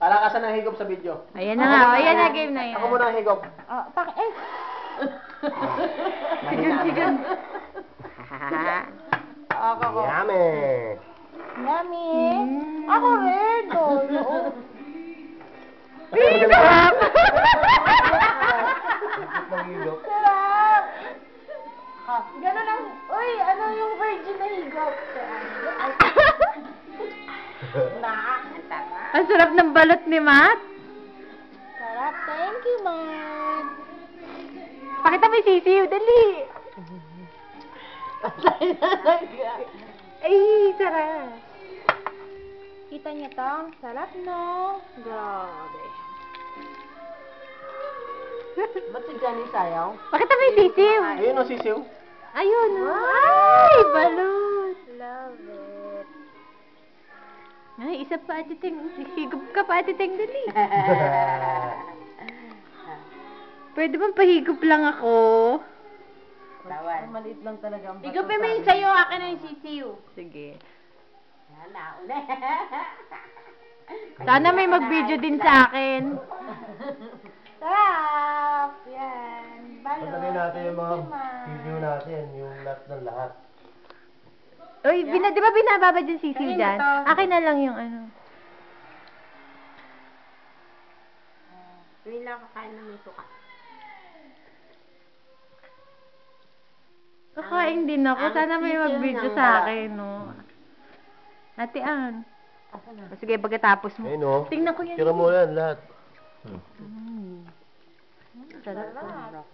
Para ka saan higop sa video? Ayan na nga. Ayan na, game na yan. Ako muna ang higop. Oh, Sigun. Ako ko. Yummy! Yummy. Ako rin. Sarap! Sarap. Gano'n lang. Uy, ano yung virgin na higop? Ang sarap ng balot ni Matt. Sarap. Thank you, man. Pakita mo yung sisiw. Dali. Ay, sarap. Kita niyo to? Sarap, no? Grabe. Ba't si Johnny sayaw? Pakita mo yung sisiw. Ayun o, sisiw. Ayun. Ay, balot. Love it. Ay, isa pa, Ate Teng. Higop ka pa, Ate Teng, dali. Pwede bang pahigop lang ako? Maliit lang talaga ang bato. Igupin mo yung sayo, akin na yung sisiw. Sige. Yan na, uli. Sana may mag-video din sa akin. Sarap. Yan. Balot. Pagdali natin yung mga video natin, yung lahat ng lahat. Uy, di ba binababa dyan sisiw Ayun, dyan? ito. Akin na lang yung ano. Hindi lang kakain ng may tuka. Kakain din ako. Sana may mag-video sa akin, no? Ate Ann. O, sige, pagkatapos mo. Ayun o. Tingnan ko yan. Tira mo yan lahat. Sarap.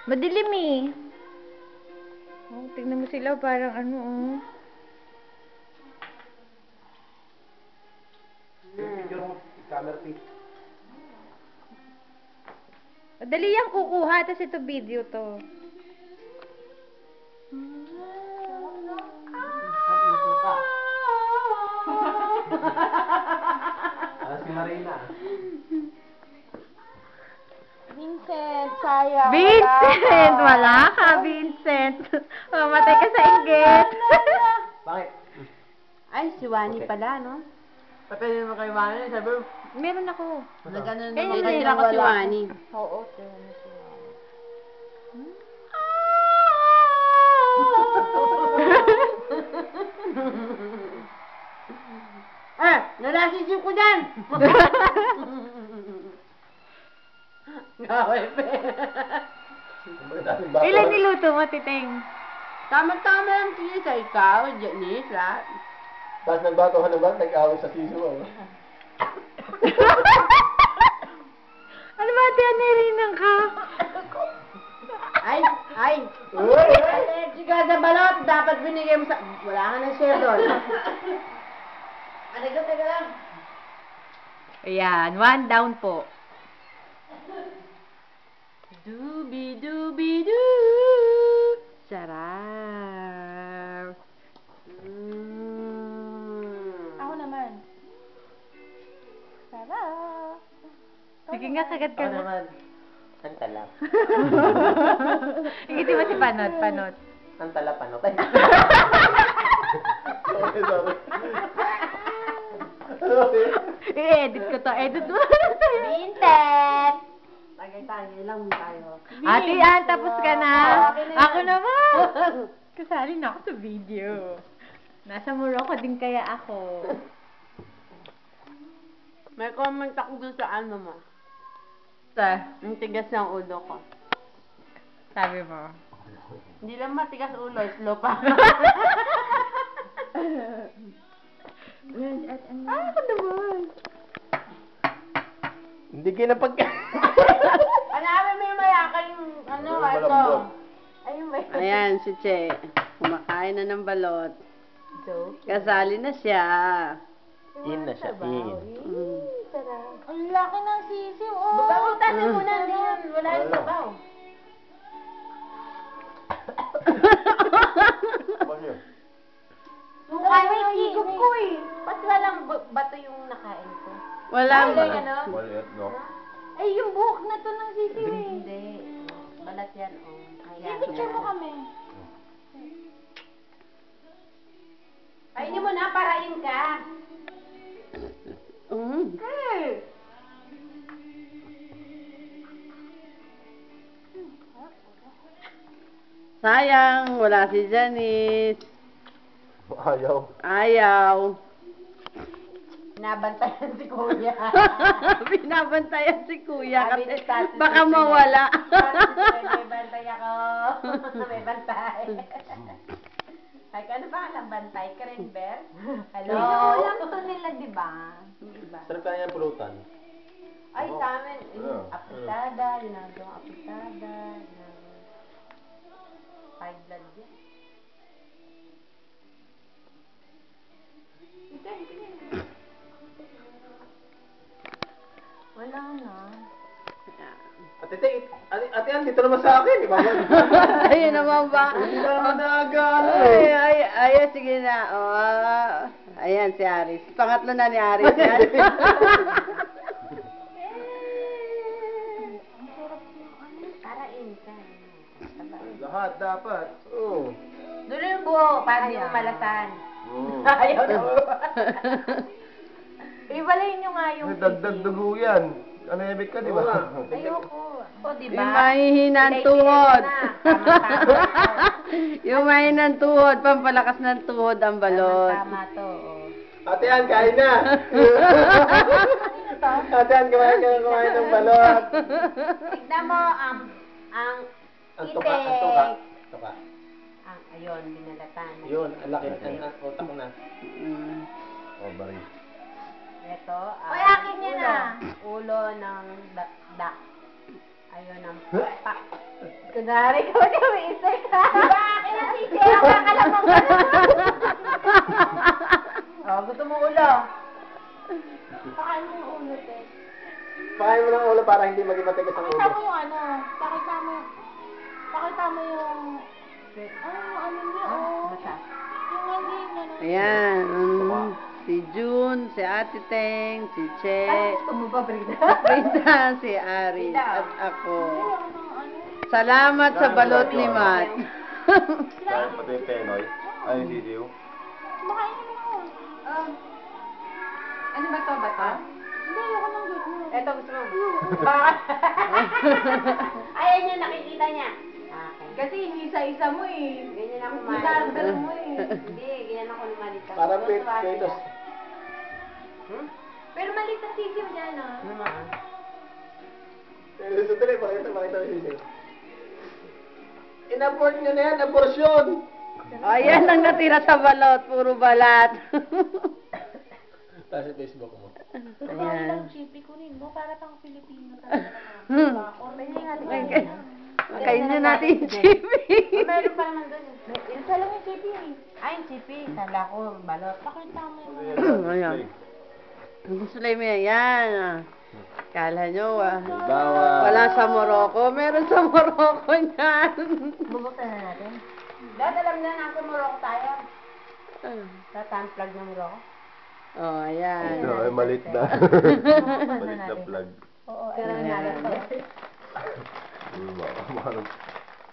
Madilim eh. Oh, tingnan mo sila, parang ano, oh. Video mo, camera pic. Madali yan kukuha, tapos ito video to. Si Marina. Vincent, sayang. Vincent! Wala ka, Vincent. Mamatay ka sa inggit. Bakit? Ay, si Wani Okay. pala, no? Patay naman kay Wani, sabi mo. Meron ako. Nagano Ayun, naman ayun, kasi ako si wala. Wani. Oo, tingnan mo siya. Nalasisip ko dyan! Gawin pa. Ilan niluto mo, Titeng? Tama-tama lang siya sa ikaw, Janice, lahat. Tapos nagbatohan ng bag, nag-away sa siso. Ano ba, Ate Anerinang ka? Ay! Uy! Chika sa balot, dapat binigay mo sa... Wala ka na share doon. Ano ka, teka lang. Ayan, 1 down po. Doobie-doobie-doo. Sarap. Ako naman. Sarap. Sige nga, kagat ka Ano na. naman? Antala. Ingiti mo si Panot. Antala panot. Ay. Sorry. I-edit ko to. Edit mo. Vincent! Tagay-tagay lang tayo. Ate Ann, tapos ka na. Okay na yan. Ako naman. Kasali na ako sa video. Nasa Morocco din kaya ako. May comment ako doon sa ano mo. Ang tigas ng ulo ko. Sabi mo. Hindi lang matigas ulo, slow pa. Ako naman. Hindi kinapagka. Hanapin mo yung mayakay yung ano, ito. Ayun ba yun? Ayan, si Che. Kumakain na ng balot. So, Kasali na siya. In na siya, in. sarap. Ang laki ng sisiw, oh. Babawitan mo na, hindi yun. Wala yung sabaw. Bakit? Ay, may higop ko eh. Ba't walang bato yung nakain ko? Wala. Wala yung ano? Maliit, no? Ay, yung buhok na to ng sisiw eh. Hindi. Balat yan, oh. Ayan. Picture mo kami. Kainin mo na, parain ka. Sayang, wala si Janice. Ayaw. Ayaw. Nabantayan si Kuya. Binabantayan si Kuya Sabi kasi ni Tati, baka susunod. mawala. May bantay ako. May bantay. Ay, ano ba ang bantay? Karenber? Hello? Alam to nila, di ba? Sarap ka niya pulutan. Ay, sa amin, Oo. apitada, ginagawang apitada, five blood yan. Wala na. Ate Ann, dito naman sa akin. Iba Ayun naman ba? Hindi ka naman nag-ano. Ay, sige na. Oh, ayan si Aris. Pangatlo na ni Aris yan. Parain ka. Lahat dapat. Oo. Dulo yung buo, para di mo malasan. Oo. Ayaw na mo. Ibalayin nyo nga yung Dagdag dugo yan. Ano ebit ka, di ba? Ayoko. O, di Yung ba? mahihinang Pinay-pinay tuhod. mo na. Tama-tama. Yung mahihinang tuhod, pampalakas ng tuhod ang balot. Tama to, oh. Ate Ann, kain na. Ate Ann, kumain ng balot. Tignan mo, ang Ang itik. tuka, ang tuka. Tuka. Ayun, binalatan. Yun, ang laki ng utak na. Mm. Ovary. Ito, Ay, akin yan ulo. ah. Ulo ng duck. Ayun ang pak. Kunwari ko kami isik ha. Diba, akin ang sisi. Ang kakalamang ka Oh, gusto mo ulo? Pakain mo yung ulo, te. Pakain mo ng ulo para hindi maging matigas ang Pakita ulo. mo yung ano. Pakita mo yung... ano niya, oh. Basta. Yung hindi niya, no? Ayan. Si June, si Ate Teng, si Che, Gusto mo ba, Brida? Frida, si Aris, Frida. at ako. Ayoko ng ano. Salamat sa balot ni Matt. Kaya pati yung penoy. Ay, yung sisiw. Makain mo ako. Ano ba to? Bata? Hindi, ayoko ng ganyan. Eto, gusto mo? Bakit? Ayan niya, nakikita niya. Okay. Kasi inisa-isa mo eh. Ganyan ako Daldal mo eh. Hindi, ganyan ako lumalita. Parang Tuwa sila. petos. Pero maliit ang sisi mo dyan, ah. Ano ma? Gusto tuloy, pakita yung sisiw. In-abort nyo na yan, abortion! Ayan ang natira sa balot, puro balat. Tapos sa Facebook mo. Ayan. Ang chippy kunin mo para pang Pilipino talaga. Hmm. Order niya natin. Kain na natin yung chippy. Meron pa naman doon. Isa lang yung chippy eh. Ay, chippy. Kala ko, balot. Pakita mo yung Ayan. Gusto lang mo yan. Kala nyo, Bawal. wala sa Morocco. Meron sa Morocco yan. bubuksan na natin. Dahil alam na, nasa Morocco tayo. Sa unplug ng Morocco. Oh, ayan. Ito, ay malit na. Bubuksan na Malit na natin. plug. Oo, Pero ayun. Ayan. Maharap.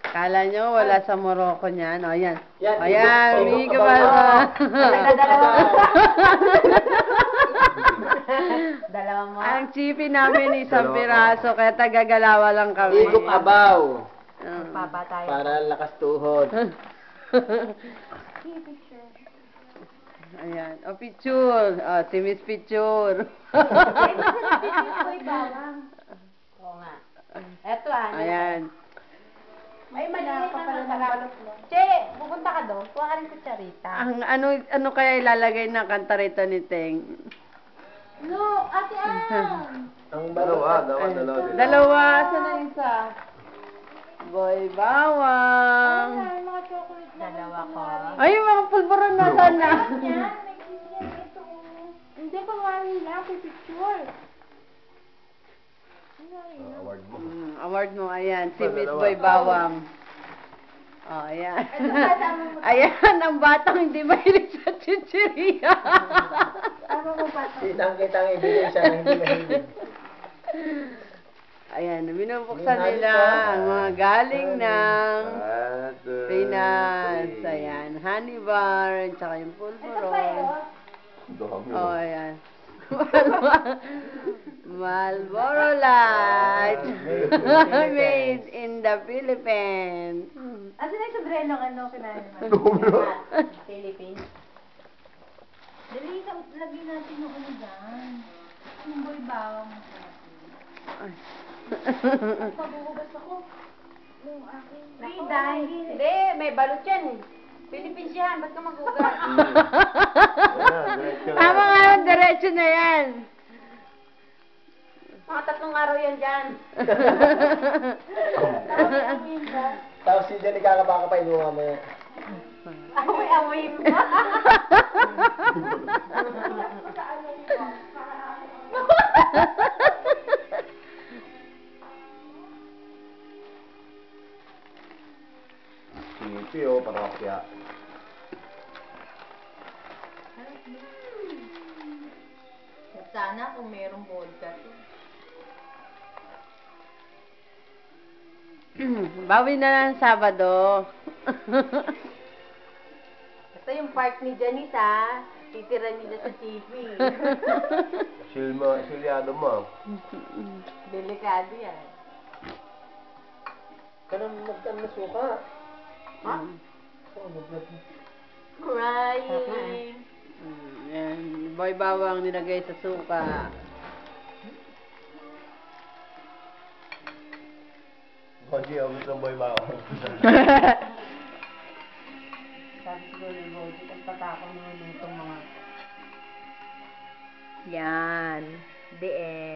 Kala nyo, wala sa Morocco niyan. O, ayan. Yan, Ayan, igok. bigay ka Igok ba? Nagdadalawa mo. Dalawa mo. Ang chippy namin isang piraso, kaya tagagalawa lang kami. Igok abaw. Ah. Papa tayo. Para lakas tuhod. Ayan. O, picture. O, si Miss Picture. Uy, bawang. Oo nga. Eto ah. Ayan. Ay, maliit na ng sarap. Che, pupunta ka doon. Kuha ka rin kutsarita. Ang ano kaya ilalagay ng kanta rito ni Teng? Look, Ate Ann! Ang dalawa. Dalawa. Saan na isa? Boy Bawang. Ay, mga chocolate na. Dalawa ko. Ay, yung mga pulburon na sana. Yan, may ganyan ito. Hindi ko nga lang, picture. Award mo. Award mo, ayan. Si Ba, Miss dalawa. Boy Bawang. Oh, ayan. Ito kasama mo. Ayan, ang batang hindi mahilig sa chichirya. Tama mo ba ito? Kitang-kitang ibigay siya na hindi mahilig. Ayan, binubuksan nila ang mga galing ng Pinas. Ayan, honey bar, tsaka yung pulveron. Oh, ayan. Marlboro Light. Made in the Philippines. Asa na yung sobreno ano kinain mo? Philippines. Dali, lagyan natin yung ano dyan. Yung boy bawang. Ay. Pagbubugas ako. Yung aking. Frida, hindi, may balot yan. Philippines yan, ba't ka magugas? Tama nga yun, diretso na yan. Mga 3 araw yan dyan. Tapos si Jenny kakabaka pa inuha mo yan. Amoy mo. Sipi o, parokya. Sana kung mayroong vodka to. Bawi na lang Sabado. Basta yung park ni Janice ha, titira nila sa TV. Silyado mo. Delikado yan. Kanang magtan na suka. Ha? Crying. Yan, boy bawang nilagay sa suka. Koji, ang gusto ng boy bawang. Sabi siguro ni Boji, ang tatakong mga lutong mga Yan. The end.